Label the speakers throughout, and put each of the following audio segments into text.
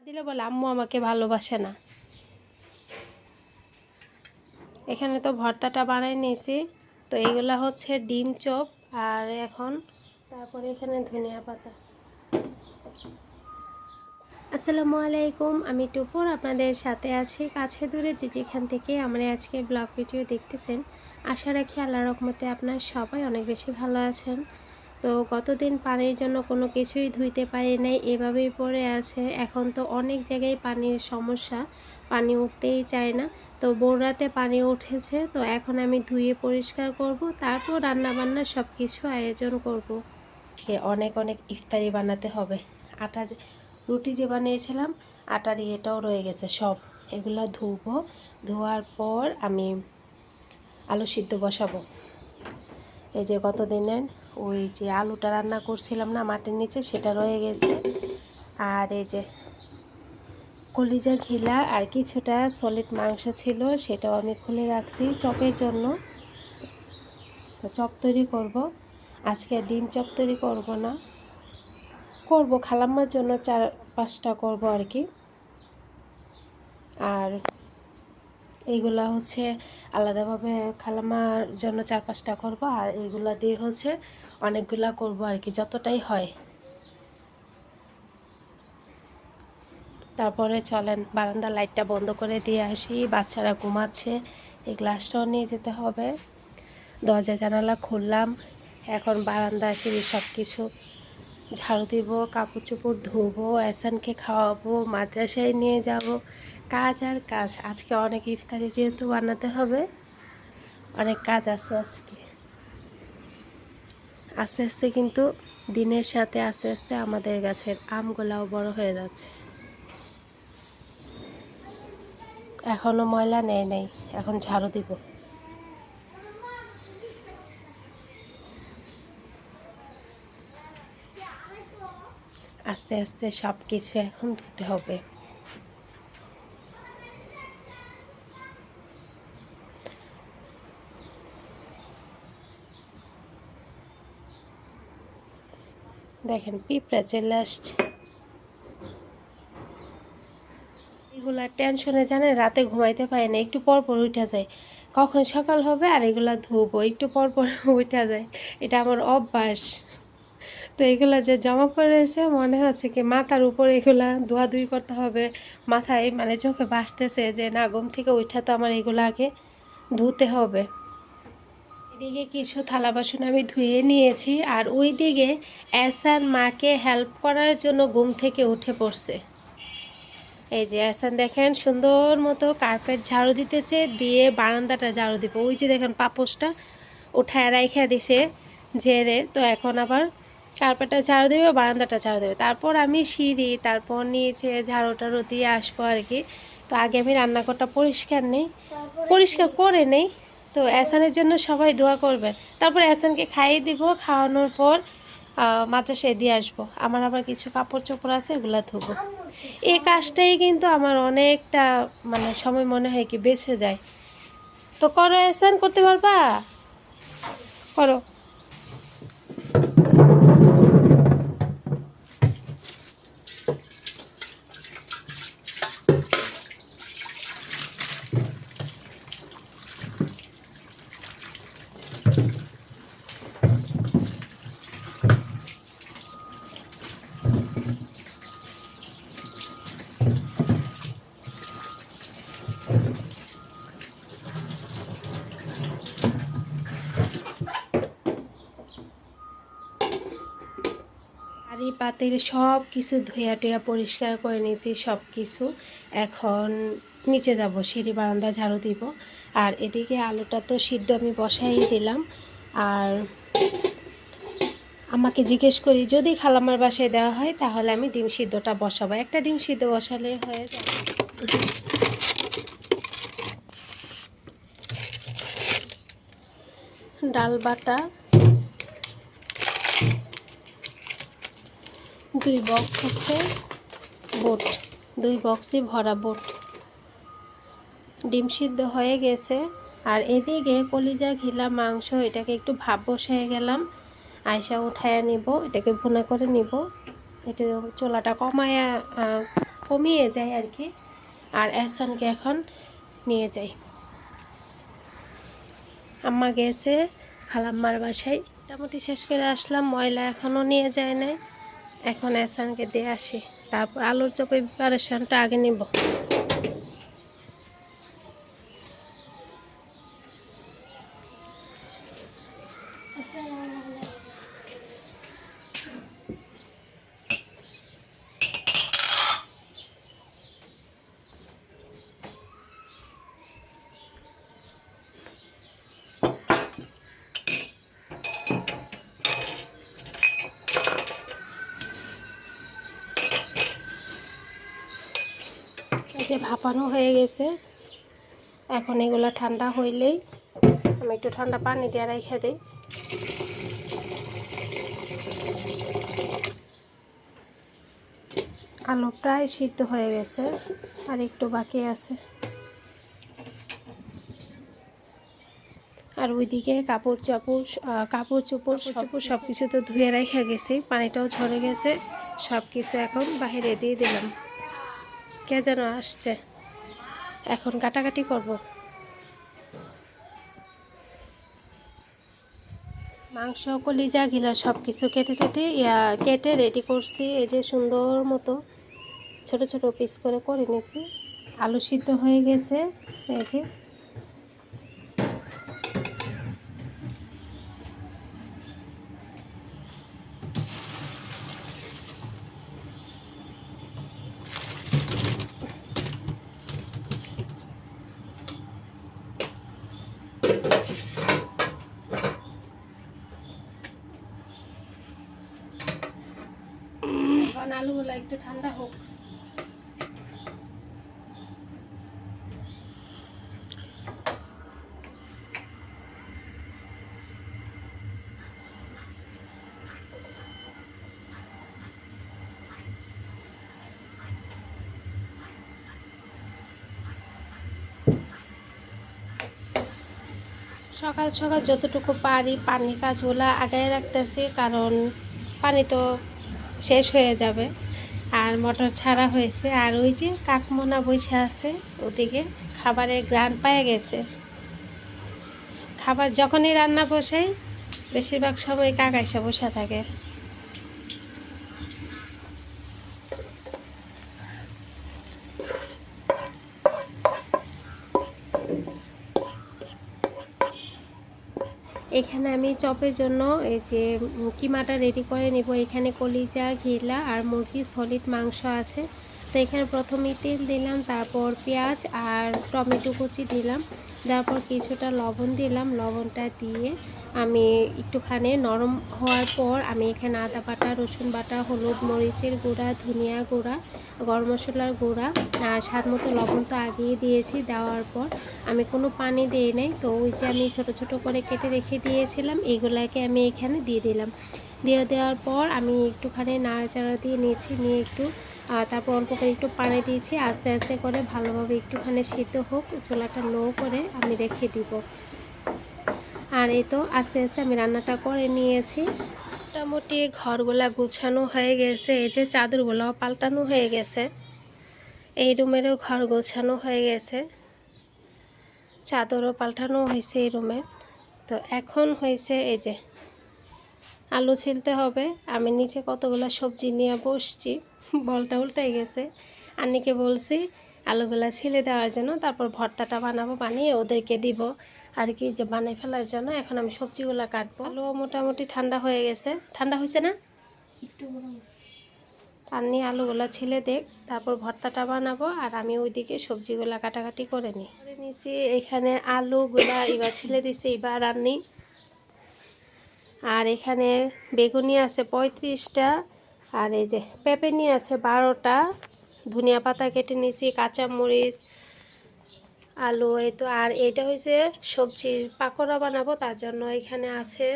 Speaker 1: দিলে বলে আম্মু আমাকে ভালোবাসে না। এখানে তো ভর্তাটা বানাই নিয়েছি। তো এইগুলা হচ্ছে ডিম চপ আর এখন তারপরে এখানে ধনিয়া পাতা। আসসালামু আলাইকুম, আমি টুপুর আপনাদের সাথে আছি কাছে দূরে যে যেখান থেকে আমরা আজকে ব্লগ ভিডিও দেখতেছেন। আশা রাখি আল্লাহর রহমতে আপনার সবাই অনেক বেশি ভালো আছেন। তো গতদিন পানির জন্য কোনো কিছুই ধুইতে পারি নাই, এভাবেই পড়ে আছে। এখন তো অনেক জায়গায় পানির সমস্যা, পানি উঠতেই চায় না। তো ভোর রাতে পানি উঠেছে, তো এখন আমি ধুয়ে পরিষ্কার করব, তারপর রান্নাবান্না সব কিছু আয়োজন করব। অনেক অনেক ইফতারি বানাতে হবে। আটা রুটি যে বানিয়েছিলাম আটার ইয়েটাও রয়ে গেছে সব, এগুলা ধুবো। ধোয়ার পর আমি আলু সিদ্ধ বসাবো। এই যে গত দিনের ওই যে আলুটা রান্না করছিলাম না মাটির নিচে, সেটা রয়ে গেছে। আর এই যে কলিজা ঘিলা আর কিছুটা সলিড মাংস ছিল, সেটাও আমি খুলে রাখছি চপের জন্য। তো চপ তৈরি করব আজকে, ডিম চপ তৈরি করব না, করব খালাম্মার জন্য 4-5টা করব আর কি। আর এইগুলা হচ্ছে আলাদাভাবে খালাম্মার জন্য 4-5টা করব, আর এইগুলা দিয়ে হচ্ছে অনেকগুলা করব আর কি, যতটাই হয়। তারপরে চলেন বারান্দার লাইটটা বন্ধ করে দিয়ে আসি, বাচ্চারা ঘুমাচ্ছে, এই গ্লাসটাও নিয়ে যেতে হবে। দরজা জানালা খুললাম, এখন বারান্দা সিঁড়ি সব কিছু ঝাড়ু দিব, কাপড় চোপড় ধোবো, এসানকে খাওয়াবো, মাদ্রাসায় নিয়ে যাব। কাজ আর কাজ, আজকে অনেক ইফতারি যেহেতু বানাতে হবে, অনেক কাজ আছে আজকে। আস্তে আস্তে কিন্তু দিনের সাথে আস্তে আস্তে আমাদের গাছের আমগুলাও বড় হয়ে যাচ্ছে। এখনও ময়লা নেয় নাই, এখন ঝাড়ু দিব। আস্তে আস্তে সব কিছু এখন ধুতে হবে। দেখেন পিঁপড়া চলে আসছে। এগুলা টেনশনে জানেন রাতে ঘুমাইতে পারি না, একটু পর পর উঠা যায়, কখন সকাল হবে আর এগুলা ধুবো, একটু পর পর উঠা যায়, এটা আমার অভ্যাস। তো এগুলা যে জমা পড়েছে মনে হচ্ছে কি মাথার উপরে এগুলা ধোয়াধুয়ি করতে হবে, মাথায় মানে চোখে ভাসতেছে যে না, ঘুম থেকে উঠা তো আমার এগুলো আগে ধুতে হবে। এদিকে কিছু থালা বাসন আমি ধুয়ে নিয়েছি, আর ওই দিকে এহসান মাকে হেল্প করার জন্য ঘুম থেকে উঠে পড়ছে। এই যে এহসান দেখেন সুন্দর মতো কার্পেট ঝাড়ু দিতেছে, দিয়ে বারান্দাটা ঝাড়ু দিব। ওই যে দেখেন পাপোশটা উঠায় রাইখা দিছে ঝেড়ে, তো এখন আবার কার্পেটটা ঝাড়ু দেবে, বারান্দাটা ঝাড়ু দেবে, তারপর আমি সিঁড়ি, তারপর নিচে ঝাড়ু টাড়ু দিয়ে আসবো আর কি। তো আগে আমি রান্নাঘরটা পরিষ্কার করে নেই। তো এহসানের জন্য সবাই দোয়া করবেন। তারপর এহসানকে খাইয়ে দিব, খাওয়ানোর পর মাদ্রাসায় দিয়ে আসবো। আমার আবার কিছু কাপড় চোপড় আছে, এগুলো ধোবো। এই কাজটাই কিন্তু আমার অনেকটা মানে সময় মনে হয় কি বেঁচে যায়। তো করো এহসান, করতে পারবা, করো। হাঁড়ি পাতিল সব কিছু ধুয়া টুয়া পরিষ্কার করে নিয়েছি সব কিছু। এখন নিচে যাব, সিঁড়ি বারান্দা ঝাড়ু দিব। আর এদিকে আলুটা তো সিদ্ধ আমি বসাই দিলাম। আর আমাকে জিজ্ঞেস করি যদি খালাম্মার বাসায় দেওয়া হয় তাহলে আমি ডিম সিদ্ধটা বসাবো, একটা ডিম সিদ্ধ বসালে হয়ে যাবে। ডাল বাটা 2 বক্স হচ্ছে বুট, 2 বক্সই ভরা বুট। ডিম সিদ্ধ হয়ে গেছে। আর এদিকে কলিজা ঘিলা মাংস, এটাকে একটু ভাপ বসায় গেলাম, আয়সা উঠায়া নিব, এটাকে ভুনা করে নিব। এটা চুলাটা কমায়া কমিয়ে যায় আর কি। আর এহসানকে এখন নিয়ে যাই। আম্মা গেছে খালাম্মার বাসায়, মোটামুটি শেষ করে আসলাম। ময়লা এখনও নিয়ে যায় নাই, এখন এহসানকে দিয়ে আসি, তারপর আলুর চপের প্রিপারেশনটা আগে নিব। এই যে ভাপানো হয়ে গেছে, এখন এগুলো ঠান্ডা হইলেই আমি একটু ঠান্ডা পানি দিয়ে রেখে দিই। আলু প্রায় সিদ্ধ হয়ে গেছে, আর একটু বাকি আছে। আর ওইদিকে কাপড় চোপড় সব কিছু তো ধুয়ে রেখে গেছি, পানিটাও ঝরে গেছে। সব কিছু এখন বাহিরে দিয়ে দিলাম। কে যেন আসছে, এখন কাটাকাটি করব। মাংস কলিজা ঘিলা সব কিছু কেটে রেডি করছি। এই যে সুন্দর মতো ছোট ছোট পিস করে নিয়েছি। আলু সিদ্ধ হয়ে গেছে, এই যে এখন আলুগুলো একটু ঠান্ডা হোক। সকাল সকাল যতটুকু পারি পানির কাজগুলো আগায় রাখতেছি, কারণ পানি তো শেষ হয়ে যাবে। আর মোটর ছাড়া হয়েছে, আর ওই যে কাকমোনা বসে আছে ওদিকে, খাবারের গ্রান পায়ে গেছে। খাবার যখনই রান্না বসাই বেশিরভাগ সময় কাক এসে বসে থাকে। এখানে আমি চপের জন্য এই যে কিমাটা রেডি করে নিব। এখানে কলিজা ঘিলা আর মুরগির সলিড মাংস আছে। তো এখানে প্রথমে তেল দিলাম, তারপর পেঁয়াজ আর টমেটো কুচি দিলাম, তারপর কিছুটা লবণ দিলাম। লবণটা দিয়ে আমি একটুখানি নরম হওয়ার পর আমি এখানে আদা বাটা, রসুন বাটা, হলুদ মরিচের গুঁড়া, ধনিয়া গুঁড়া, গরম মশলার গুঁড়া আর স্বাদ মতো লবণ তো আগিয়ে দিয়েছি। দেওয়ার পর আমি কোনো পানি দিই নাই। তো ওই যে আমি ছোট ছোট করে কেটে রেখে দিয়েছিলাম, এইগুলাকে আমি এখানে দিয়ে দিলাম। দেওয়ার পর আমি একটুখানি নাড়াচাড়া দিয়ে নিয়েছি, নিয়ে একটু তারপর অল্প করে একটু পানি দিয়েছি। আস্তে আস্তে করে ভালোভাবে একটুখানি সিদ্ধ হোক, চুলাটা লো করে আমি রেখে দিব। আর এই তো আস্তে আস্তে আমি রান্নাটা করে নিয়েছি। মোটামুটি ঘরগুলা গুছানো হয়ে গেছে, এই যে চাদরগুলো পাল্টানো হয়ে গেছে। এই রুমেরও ঘর গোছানো হয়ে গেছে, চাদরও পাল্টানো হয়েছে এই রুমে। তো এখন হয়েছে এই যে আলু ছিলতে হবে। আমি নিচে কতগুলো সবজি নিয়ে বসছি, বলটা উল্টাই গেছে। আন্নিকে বলছি আলুগুলা ছিলে দেওয়ার জন্য, তারপর ভর্তাটা বানাবো, বানিয়ে ওদেরকে দিব আর কি, যে বানিয়ে ফেলার জন্য। এখন আমি সবজিগুলো কাটবো। আলু মোটামুটি ঠান্ডা হয়ে গেছে, ঠান্ডা হয়েছে না একটু? আন্নি আলুগুলা ছিলে দেখ, তারপর ভর্তাটা বানাবো, আর আমি ওইদিকে সবজিগুলা কাটাকাটি করে নিছি। এখানে আলুগুলা এবার ছিলে দিছি এবার আন্নি। আর এখানে বেগুনি আছে 35টা, আর এই যে পেঁপে নিয়ে আছে 12টা, ধনিয়া পাতা কেটে নিয়েছি, কাঁচামরিচ, আলু, এই তো। আর এটা হয়েছে সবজির পাকোড়া বানাবো, তার জন্য এখানে আছে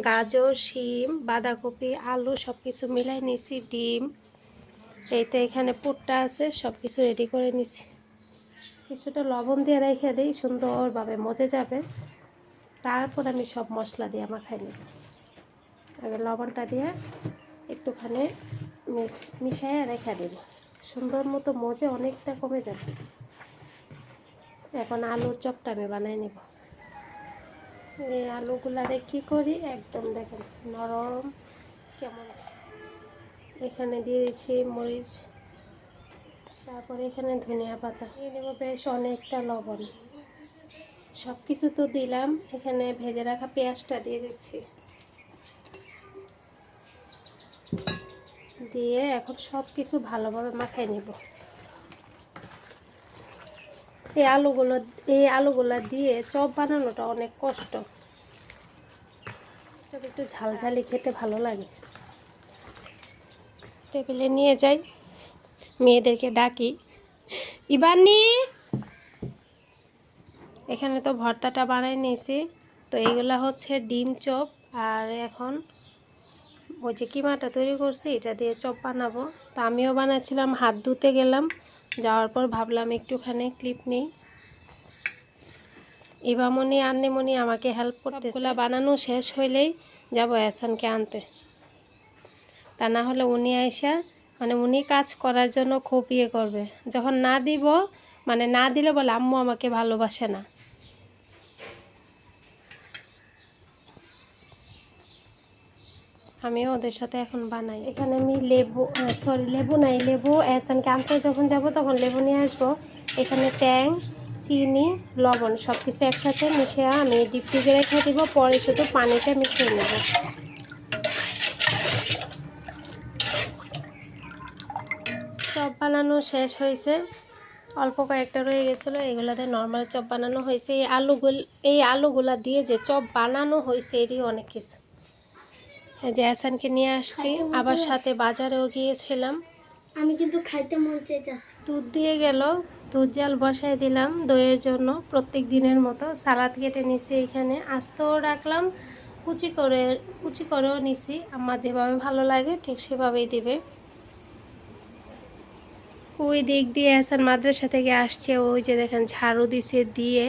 Speaker 1: গাজর, শিম, বাঁধাকপি, আলু সব কিছু মিলাই নিছি, ডিম, এই তো এখানে পুরটা আছে, সব কিছু রেডি করে নিছি। কিছুটা লবণ দিয়ে রেখে দিই, সুন্দরভাবে মজে যাবে। তারপর আমি সব মশলা দিয়ে মাখাই নিব। আগে লবণটা দিয়ে একটুখানি মিশিয়ে রেখে দেব। সুন্দর মতো মজে অনেকটা কমে যাবে। এখন আলুর চপটা আমি বানাই নেব। এই আলুগুলারে কী করি একদম দেখেন নরম কেমন। এখানে দিয়ে দিচ্ছি মরিচ, তারপরে এখানে ধনিয়া পাতা দিয়ে দেবো বেশ অনেকটা লবণ। সব কিছু তো দিলাম, এখানে ভেজে রাখা পেঁয়াজটা দিয়ে দিচ্ছি। দিয়ে এখন সব কিছু ভালোভাবে মাখিয়ে নেব। এই আলুগুলো দিয়ে চপ বানানোটা অনেক কষ্ট। চপ একটু ঝালঝালি খেতে ভালো লাগে। টেবিলে নিয়ে যাই, মেয়েদেরকে ডাকি, ইবানি এখানে তো ভর্তাটা বানাই নিয়েছি। তো এইগুলা হচ্ছে ডিম চপ, আর এখন ওই যে কিমাটা তৈরি করছি এটা দিয়ে চপ বানাবো। তো আমিও বানাচ্ছিলাম, হাত ধুতে গেলাম, যাওয়ার পর ভাবলাম একটুখানি ক্লিপ নিই। ইবামনি আন্নিমনি আমাকে হেল্প করতে। সবগুলা বানানো শেষ হইলেই যাব এহসানকে আনতে। তা না হলে উনি আইসা মানে উনি কাজ করার জন্য খুব ইয়ে করবে। যখন না দিব মানে না দিলে বলে আম্মু আমাকে ভালোবাসে না। আমিও ওদের সাথে এখন বানাই। এখানে আমি লেবু এহসানকে আনতে যখন যাব তখন লেবু নিয়ে আসবো। এখানে ট্যাং, চিনি, লবণ সব কিছু একসাথে মিশিয়ে আমি ডিপ ফ্রিজে রেখে দিব, পরে শুধু পানিটা মিশিয়ে নেব। চপ বানানো শেষ হয়েছে, অল্প কয়েকটা রয়ে গেছিলো, এগুলাতে নর্মাল চপ বানানো হয়েছে। এই আলুগুলা দিয়ে যে চপ বানানো হয়েছে এরই অনেক কিছু। এই যে এহসানকে নিয়ে আসছি, আবার সাথে বাজারেও গিয়েছিলাম।
Speaker 2: আমি কিন্তু খাইতে মন চাইতা।
Speaker 1: দুধ দিয়ে গেল, দুধ জাল বসাই দিলাম দইয়ের জন্য প্রত্যেক দিনের মতো। সালাদ কেটে নিছি, এখানে আস্তেও রাখলাম, কুচি করেও নিছি। আমার যেভাবে ভালো লাগে ঠিক সেভাবেই দিবে। ওই দিক দিয়ে এহসান মাদ্রাসা থেকে আসছে, ওই যে দেখেন ঝাড়ু দিছে, দিয়ে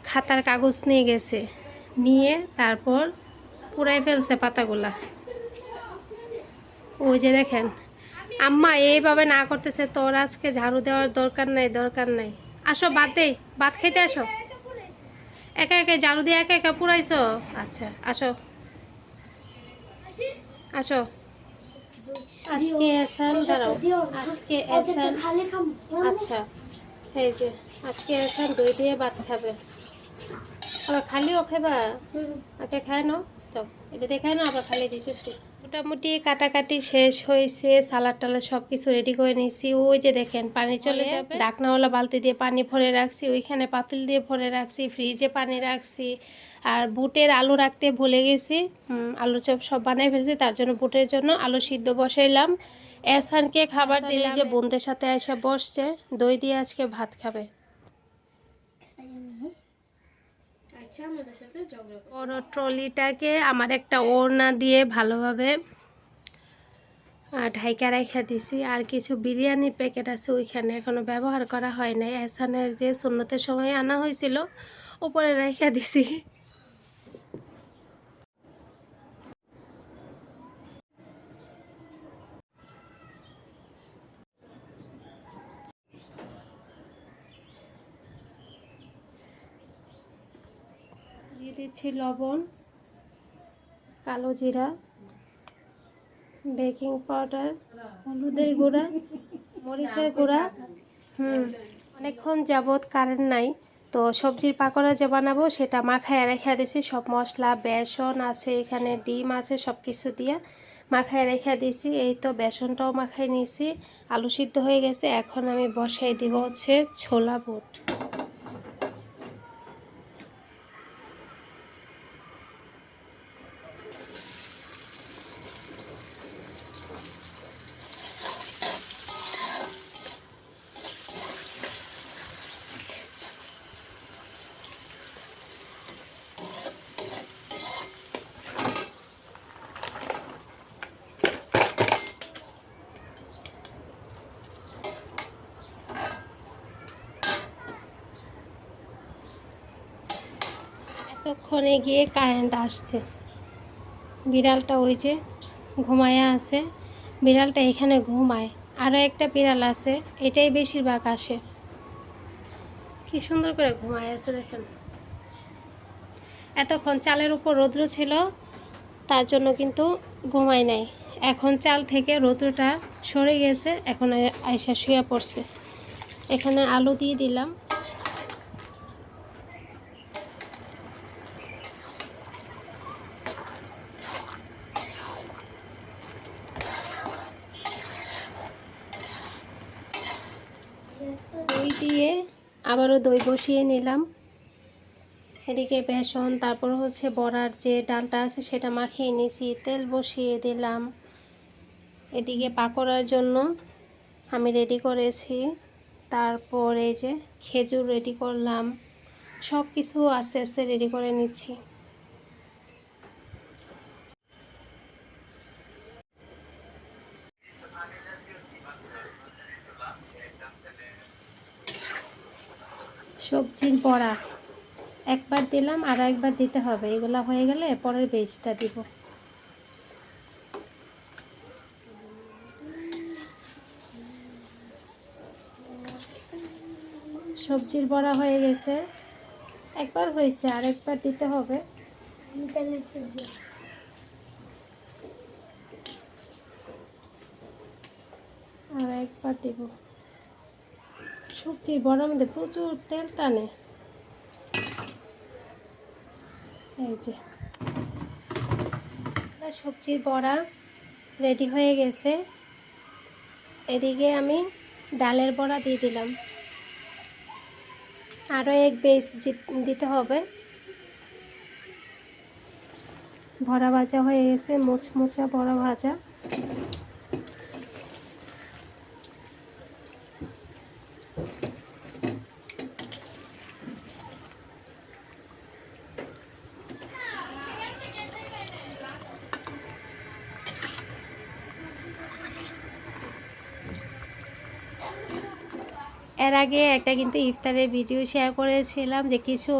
Speaker 1: খাতার কাগজ নিয়ে গেছে, নিয়ে তারপর পুরাই ফেলছে পাতাগুলা। ওই যে দেখেন আম্মা এইভাবে না করতেছে, তোর আজকে ঝাড়ু দেওয়ার দরকার নাই। আসো ভাত দে, ভাত খাইতে আসো। একা একা ঝাড়ু দিয়ে একা একা পুরাইছো। আচ্ছা আসো আসো। আজকে এহসান দাঁড়াও, আজকে এহসান আচ্ছা এই যে আজকে এহসান দই দিয়ে ভাত খাবে। আবার খালিও খাবা, আগে খায় নাও তো, এটা দিয়ে খায় না আবার খালি দিতেছি। মোটামুটি কাটাকাটি শেষ হয়েছে, সালাদ টালাদ সব কিছু রেডি করে নিয়েছি। ওই যে দেখেন পানি চলে যাবে, ঢাকনাওয়ালা বালতি দিয়ে পানি ভরে রাখছি, ওইখানে পাতিল দিয়ে ভরে রাখছি, ফ্রিজে পানি রাখছি। আর বুটের আলু রাখতে ভুলে গেছি, আলু চপ সব বানাই ফেলছি, তার জন্য বুটের জন্য আলু সিদ্ধ বসাইলাম। এহসানকে খাবার দিলে যে বোনদের সাথে এসে বসছে, দই দিয়ে আজকে ভাত খাবে। বড় ট্রলিটাকে আমার একটা ওড়না দিয়ে ভালোভাবে ঢাইকা রাখা দিছি। আর কিছু বিরিয়ানির প্যাকেট আছে ওইখানে, এখনো ব্যবহার করা হয় নাই। এহসানের যে সুন্নতের সময় আনা হয়েছিল উপরে রাখা দিছি। দিয়ে দিচ্ছি লবণ, কালো জিরা, বেকিং পাউডার, হলুদের গুঁড়া, মরিচের গুঁড়া। অনেকক্ষণ যাবৎ কারেন্ট নাই, তো সবজির পাকোড়া যে বানাবো সেটা মাখায় রেখে দিছি। সব মশলা, বেসন আছে এখানে, ডিম আছে, সব কিছু দিয়ে মাখায় রেখে দিছি। এই তো বেসনটাও মাখাই নিয়েছি, আলু সিদ্ধ হয়ে গেছে। এখন আমি বসাই দিব হচ্ছে ছোলা বুট। এতক্ষণে গিয়ে কারেন্ট আসছে। বিড়ালটা ওই যে ঘুমায়া আছে, বিড়ালটা এখানে ঘুমায়। আরও একটা বিড়াল আছে, এটাই বেশিরভাগ আসে। কি সুন্দর করে ঘুমায় আছে দেখেন। এতক্ষণ চালের উপর রৌদ্র ছিল, তার জন্য কিন্তু ঘুমায় নাই। এখন চাল থেকে রৌদ্রটা সরে গেছে, এখন আয়সা শুয়ে পড়ছে। এখানে আলু দিয়ে দিলাম। দই দিয়ে আবারও দই বসিয়ে নিলাম। এদিকে বেসন, তারপর হচ্ছে বড়ার যে ডালটা আছে সেটা মাখিয়ে নিয়েছি, তেল বসিয়ে দিলাম। এদিকে পাকোড়ার জন্য আমি রেডি করেছি, তারপর এই যে খেজুর রেডি করলাম। সব কিছু আস্তে আস্তে রেডি করে নিচ্ছি। সবজির বড়া একবার দিলাম, আরও একবার দিতে হবে। এগুলো হয়ে গেলে পরের বেজটা দিব। সবজির বড়া হয়ে গেছে, একবার হয়েছে, আরেকবার দিতে হবে। আর একবার দেব। সবজির বড়ার মধ্যে প্রচুর তেল টানে। এই যে সবজির বড়া রেডি হয়ে গেছে। এদিকে আমি ডালের বড়া দিয়ে দিলাম, আরও এক বেশ দিতে হবে। বড়া ভাজা হয়ে গেছে, মুচমুচা বড়া ভাজা। এর আগে একটা কিন্তু ইফতারের ভিডিও শেয়ার করেছিলাম, যে কিছু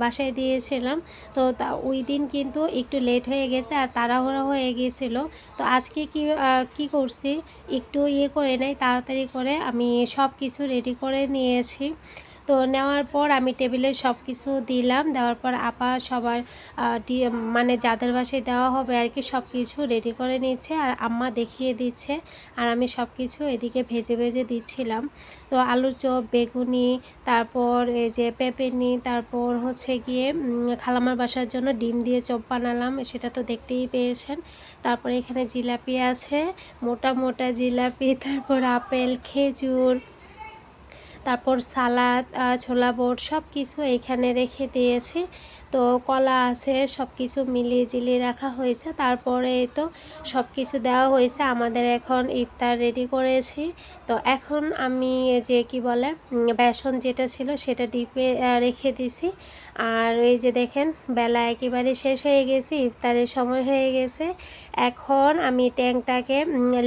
Speaker 1: বাসায় দিয়েছিলাম। তো ওই দিন কিন্তু একটু লেট হয়ে গেছে আর তাড়াহুড়ো হয়ে গিয়েছিল। তো আজকে কি করছি, একটু করে নেই, তাড়াতাড়ি করে আমি সব কিছু রেডি করে নিয়েছি। তো নেওয়ার পর আমি টেবিলে সব কিছু দিলাম, দেওয়ার পর আপা সবার মানে যাদের বাসায় দেওয়া হবে আর কি সব কিছু রেডি করে নিচ্ছে, আর আম্মা দেখিয়ে দিচ্ছে, আর আমি সব কিছু এদিকে ভেজে ভেজে দিচ্ছিলাম। তো আলুর চপ, বেগুনি, তারপর এই যে পেঁপেনি, তারপর হচ্ছে গিয়ে খালামার বাসার জন্য ডিম দিয়ে চপ বানালাম, সেটা তো দেখতেই পেয়েছেন। তারপরে এখানে জিলাপি আছে, মোটা মোটা জিলাপি, তারপর আপেল, খেজুর, তারপর সালাদ, ছোলা বোট সব কিছু এইখানে রেখে দিয়েছি। তো কলা আছে, সব কিছু মিলিয়ে জিলিয়ে রাখা হয়েছে। তারপরে তো সব কিছু দেওয়া হয়েছে, আমাদের এখন ইফতার রেডি করেছি। তো এখন আমি যে কি বলে বেসন যেটা ছিল সেটা ডিপে রেখে দিছি। আর এই যে দেখেন বেলা একেবারে শেষ হয়ে গেছে, ইফতারের সময় হয়ে গেছে। এখন আমি ট্যাংটাকে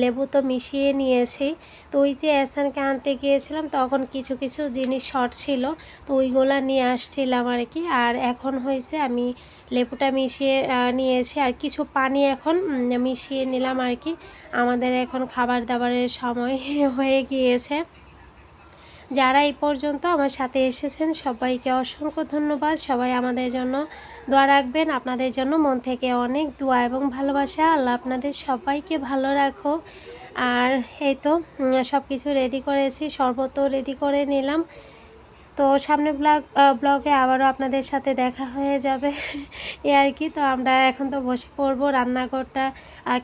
Speaker 1: লেবু তো মিশিয়ে নিয়েছি। তো ওই যে এহসানকে আনতে গিয়েছিলাম তখন কিছু কিছু জিনিস শর্ট ছিল, তো ওইগুলা নিয়ে আসছিলাম আর কি। আর এখন হয়েছে আমি লেবুটা মিশিয়ে নিয়েছি, আর কিছু পানি এখন মিশিয়ে নিলাম আর কি। আমাদের এখন খাবার দাবারের সময় হয়ে গিয়েছে। যারা এই পর্যন্ত আমার সাথে এসেছেন সবাইকে অসংখ্য ধন্যবাদ। সবাই আমাদের জন্য দোয়া রাখবেন, আপনাদের জন্য মন থেকে অনেক দোয়া এবং ভালোবাসা। আল্লাহ আপনাদের সবাইকে ভালো রাখো। আর এই তো সব কিছু রেডি করেছি, শরবতও রেডি করে নিলাম। তো সামনে ব্লগে আবারও আপনাদের সাথে দেখা হয়ে যাবে এ আর কি। তো আমরা এখন তো বসে পড়বো, রান্নাঘরটা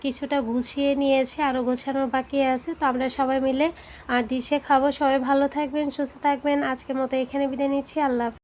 Speaker 1: কিছুটা গুছিয়ে নিয়েছি, আরও গোছানোর বাকি আছে। তো আমরা সবাই মিলে ডিশে খাবো। সবাই ভালো থাকবেন, সুস্থ থাকবেন। আজকের মতো এখানে বিদায় নিচ্ছি। আল্লাহ হাফেজ।